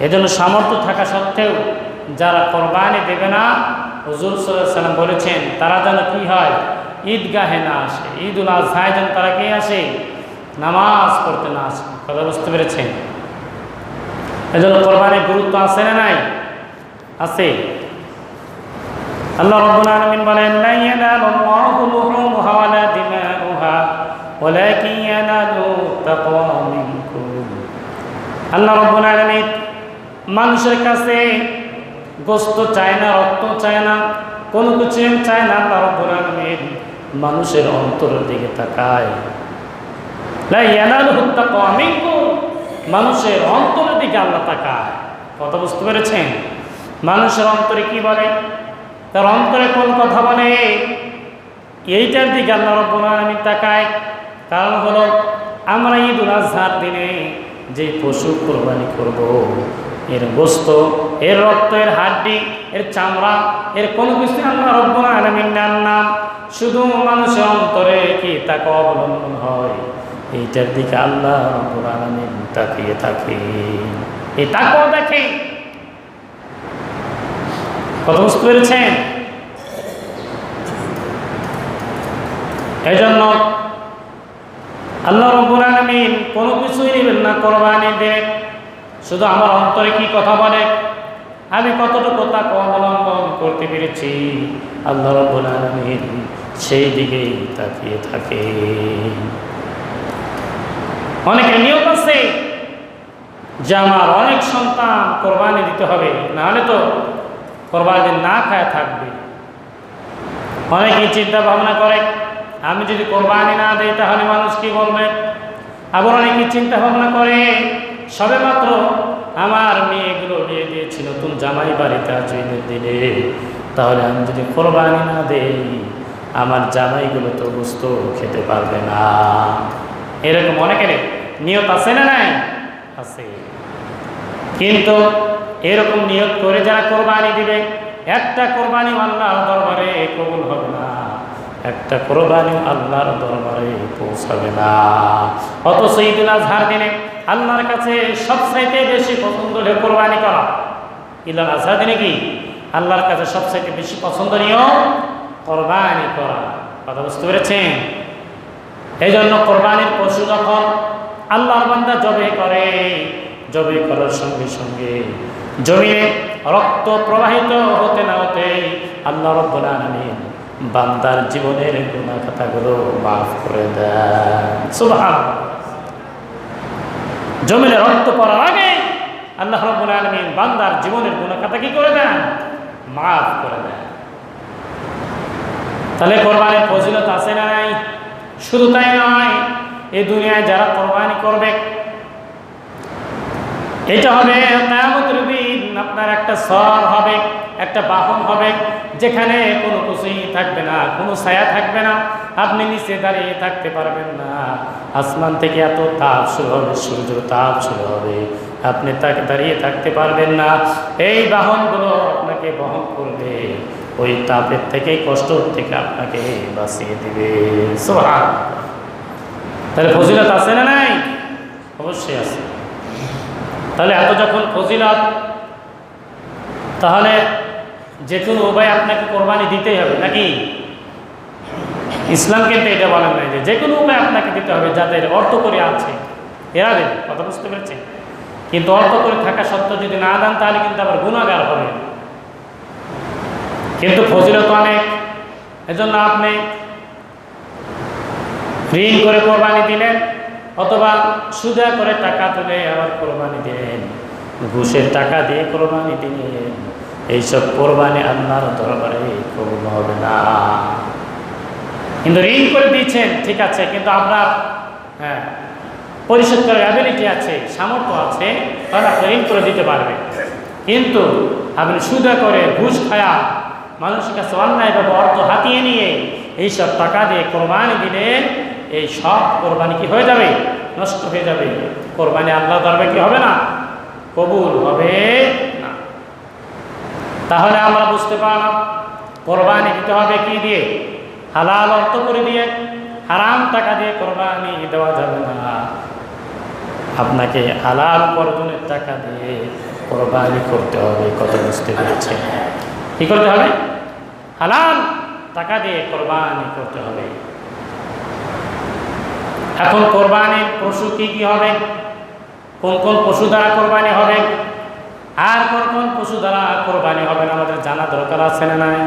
এজন্য সামর্থ্য থাকা সত্ত্বেও যারা কোরবানি দেবে না, হুজুর সাল্লাল্লাহু আলাইহি ওয়াসাল্লাম বলেছেন তারা যেন কি হয়, ঈদগাহে না আসে, ঈদুল আজহায় যেন তারা কে আসে, নামাজ পড়তে না আসে। কথা বুঝতে পেরেছেন? এজন্য কোরবানির গুরুত্ব আছে না নাই? আছে। আল্লাহ রাব্বুল আলামিন বলেন, লা ইয়ানালুল্লাহু লুহুমুহা ওয়ালা দিমাউহা ওয়ালাকিন ইয়ানালুহু তাকওয়া মিনকুম। আল্লাহ রাব্বুল আলামিন মানুষের কাছে গোশত চায় না, রক্ত চায় না, কোনো কিছু চায় না। আল্লাহ রাব্বুল আলামিন মানুষের অন্তরের দিকে তাকায়। লা ইয়ানালুহু তাকওয়া মিনকুম, মানুষের অন্তরের দিকে আল্লাহ তাকায়। কথা বুঝতে পেরেছেন? মানুষের অন্তরে কি বলে, তার অন্তরে কোন কথা বলে, এইটার দিকে আল্লাহ রাব্বুল আলামিন তাকায়। কারণ হলো আমরা ঈদুল আজহার দিনে যে পশু কোরবানি করব, এর গোশত, এর রক্ত, এর হাড্ডি, এর চামড়া, এর কোনো কিছু আল্লাহ রাব্বুল আলামিন নেন না। শুধু মানুষের অন্তরে কি তাকওয়া অবলম্বন হয়, এইটার দিকে আল্লাহ রাব্বুল আলামিন তাকিয়ে থাকে, এই তাকওয়া দেখে। কথা বুঝতে পেরেছেন? এই জন্য আল্লাহ রাব্বুল আলামিন কোনো কিছুই নেবেন না কোরবানি দিয়ে, শুধু আমার অন্তরে কি কথা বলে, আমি কতটুকু তাকওয়া অবলম্বন করতে পেরেছি, আল্লাহ রাব্বুল আলামিন সেই দিকেই তাকিয়ে থাকে। অনেকের নিয়ত আছে যে আমার অনেক সন্তান কোরবানি দিতে হবে, নাহলে তো কোরবানি না খায় থাকবে। অনেকেই চিন্তা ভাবনা করে আমি যদি কোরবানি না দেই তাহলে মানুষ কি বলবে। আবার অনেকেই চিন্তা ভাবনা করে সবেমাত্র আমার মেয়েগুলো বিয়ে দিয়েছি, নতুন জামাই বাড়িতে আছে ঈদের দিনে, তাহলে আমি যদি কোরবানি না দেই আমার জামাইগুলো তো গোশত খেতে পারবে না। এরকম অনেকের নিয়ত আছে না নাই? আছে। কিন্তু এরকম নিয়ত করে যারা কোরবানি দিবে, একটা কোরবানি আল্লাহর দরবারে কবুল হবে না, একটা কোরবানি আল্লাহর দরবারে পৌঁছাবে না। অথচ ঈদুল আজহার দিনে আল্লাহর কাছে সবচাইতে বেশি পছন্দ হলো কোরবানি করা। ঈদুল আজহার দিনে কি আল্লাহর কাছে সবচাইতে বেশি পছন্দনীয় কোরবানি করা। কথা বুঝতে পেরেছেন? এই জন্য কোরবানির পশু যখন আল্লাহর বান্দা জবে করে, জবে করার সঙ্গে সঙ্গে জমিনে রক্ত প্রবাহিত হতে না হতে আল্লাহ রাব্বুল আলামিন বান্দার জীবনের গুনাহ খাতাগুলো মাফ করে দেন। সুবহানাল্লাহ। জমিনে রক্ত পড়ার আগে আল্লাহ রাব্বুল আলামিন বান্দার জীবনের গুনাহ খাতা কি করে দেন? মাফ করে দেন। তাহলে কোরবানির ফজিলত আছে না নাই? শুধু তাই নয়, এই দুনিয়ায় যারা কোরবানি করবে, এটা হবে কিয়ামতের দিন আপনার একটা সর হবে, একটা বাহন হবে, যেখানে কোনো কিছুই থাকবে না, কোনো ছায়া থাকবে না, আপনি নিচে দাঁড়িয়ে থাকতে পারবেন না। আসমান থেকে এত তাপ শুরু হবে, সূর্যের তাপ শুরু হবে, আপনি তাকে দাঁড়িয়ে থাকতে পারবেন না। এই বাহনগুলো আপনাকে বহন করবে, ওই তাপের থেকে, কষ্ট থেকে আপনাকে বাঁচিয়ে দিবে। সুবহানাল্লাহ। তাহলে ফজিলত আছে না নাই? অবশ্যই আছে। তাহলে এত যখন ফজিলত, তাহলে যে কোনো উপায় আপনাকে কোরবানি দিতেই হবে নাকি? ইসলাম কিন্তু এটা বলেন নাই যে কোনো উপায় আপনাকে দিতে হবে, যাদের অর্থ করে আছে এরা দেবে। কথা বুঝতে পেরেছেন? কিন্তু অর্থ করে থাকা সত্ত্বেও যদি না দেন তাহলে কিন্তু আবার গুনাহগার হবে। কিন্তু ফজিলত অনেক। এজন্য আপনি ঋণ করে কোরবানি দিলেন, অথবা সুদা করে টাকা তুলে আবার কোরবানি দিলেন, ঘুষের টাকা দিয়ে কোরবানি দিলেন, এইসব কোরবানি আল্লাহর দরবারে কবুল হবে না। কিন্তু ঋণ করে দিয়েছেন ঠিক আছে, কিন্তু আপনার পরিশোধ করার অ্যাবিলিটি আছে, সামর্থ্য আছে, তাহলে আপনি ঋণ করে দিতে পারবেন। কিন্তু আপনি সুদা করে ঘুষ খায়া মানুষের কাছে অন্যায়ভাবে অর্থ হাতিয়ে নিয়ে এইসব টাকা দিয়ে কোরবানি দিলেন, এই সব কোরবানি কি হয়ে যাবে? নষ্ট হয়ে যাবে। কোরবানি আল্লাহ দরবারে কি হবে না? কবুল হবে না। তাহলে আমরা বুঝতে পারলাম কোরবানি দিতে হবে কি দিয়ে? হালাল অর্থ করে দিয়ে, হারাম টাকা দিয়ে কোরবানি দেওয়া যাবে না। আপনাকে হালাল উপার্জনের টাকা দিয়ে কোরবানি করতে হবে। কত বুঝতে পেরেছে? কি করতে হবে? হালাল টাকা দিয়ে কোরবানি করতে হবে। এখন কোরবানির পশু কি কি হবে, কোন কোন পশু দ্বারা কোরবানি হবে, আর কোন কোন পশু দ্বারা কোরবানি হবে না, আমাদের জানা দরকার আছে না নাই?